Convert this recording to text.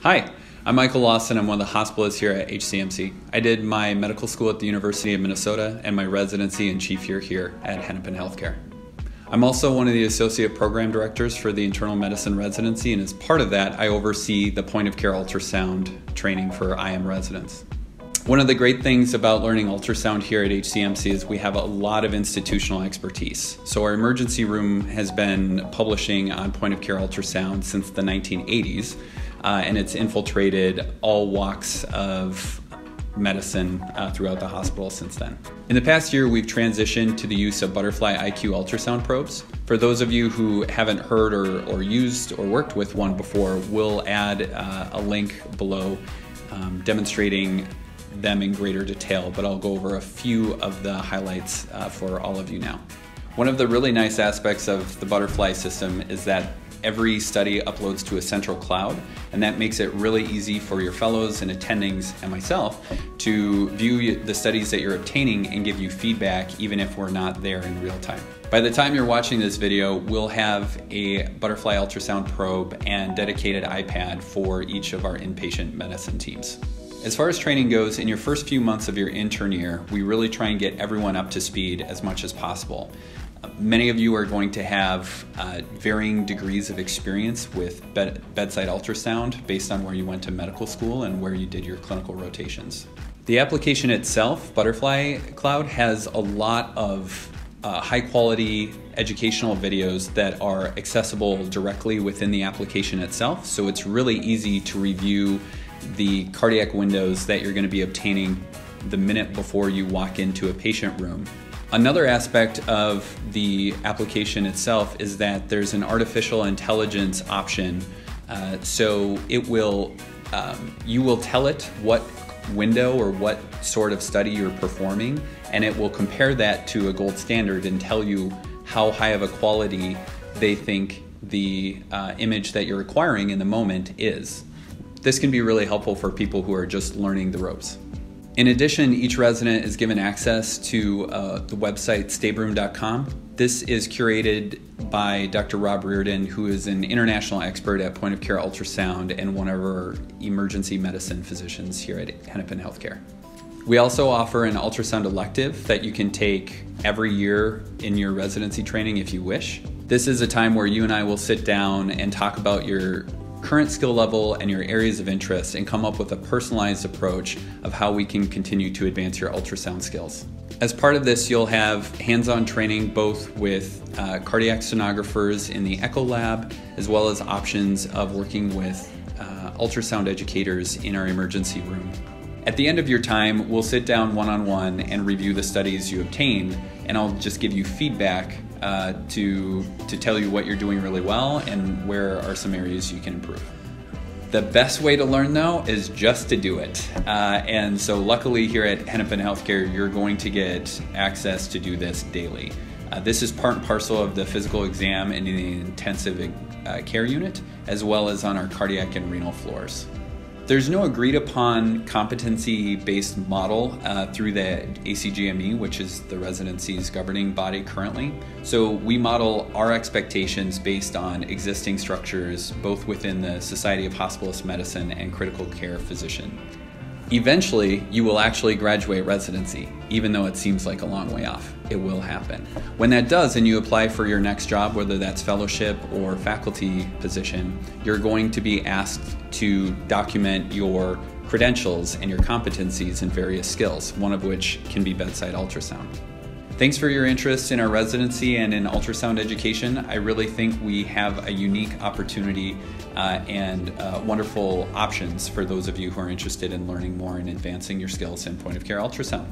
Hi, I'm Michael Lawson. I'm one of the hospitalists here at HCMC. I did my medical school at the University of Minnesota and my residency and chief year here at Hennepin Healthcare. I'm also one of the associate program directors for the internal medicine residency, and as part of that, I oversee the point of care ultrasound training for IM residents. One of the great things about learning ultrasound here at HCMC is we have a lot of institutional expertise. So our emergency room has been publishing on point of care ultrasound since the 1980s, and it's infiltrated all walks of medicine throughout the hospital since then. In the past year, we've transitioned to the use of butterfly IQ ultrasound probes. For those of you who haven't heard or used or worked with one before, we'll add a link below demonstrating them in greater detail, but I'll go over a few of the highlights for all of you now. One of the really nice aspects of the butterfly system is that every study uploads to a central cloud, and that makes it really easy for your fellows and attendings and myself to view the studies that you're obtaining and give you feedback even if we're not there in real time. By the time you're watching this video, we'll have a butterfly ultrasound probe and dedicated iPad for each of our inpatient medicine teams. As far as training goes, in your first few months of your intern year, we really try and get everyone up to speed as much as possible. Many of you are going to have varying degrees of experience with bedside ultrasound based on where you went to medical school and where you did your clinical rotations. The application itself, Butterfly Cloud, has a lot of high quality educational videos that are accessible directly within the application itself, so it's really easy to review the cardiac windows that you're going to be obtaining the minute before you walk into a patient room. Another aspect of the application itself is that there's an artificial intelligence option, so it will, you will tell it what window or what sort of study you're performing, and it will compare that to a gold standard and tell you how high of a quality they think the image that you're acquiring in the moment is. This can be really helpful for people who are just learning the ropes. In addition, each resident is given access to the website stabroom.com. This is curated by Dr. Rob Reardon, who is an international expert at point of care ultrasound and one of our emergency medicine physicians here at Hennepin Healthcare. We also offer an ultrasound elective that you can take every year in your residency training if you wish. This is a time where you and I will sit down and talk about your current skill level and your areas of interest and come up with a personalized approach of how we can continue to advance your ultrasound skills. As part of this, you'll have hands-on training both with cardiac sonographers in the echo lab, as well as options of working with ultrasound educators in our emergency room. At the end of your time, we'll sit down one-on-one and review the studies you obtained, and I'll just give you feedback to tell you what you're doing really well and where are some areas you can improve. The best way to learn, though, is just to do it. And so luckily here at Hennepin Healthcare, you're going to get access to do this daily. This is part and parcel of the physical exam in the intensive care unit, as well as on our cardiac and renal floors. There's no agreed upon competency-based model through the ACGME, which is the residency's governing body currently. So we model our expectations based on existing structures, both within the Society of Hospitalist Medicine and critical care physician. Eventually, you will actually graduate residency, even though it seems like a long way off. It will happen. When that does and you apply for your next job, whether that's fellowship or faculty position, you're going to be asked to document your credentials and your competencies in various skills, one of which can be bedside ultrasound. Thanks for your interest in our residency and in ultrasound education. I really think we have a unique opportunity and wonderful options for those of you who are interested in learning more and advancing your skills in point of care ultrasound.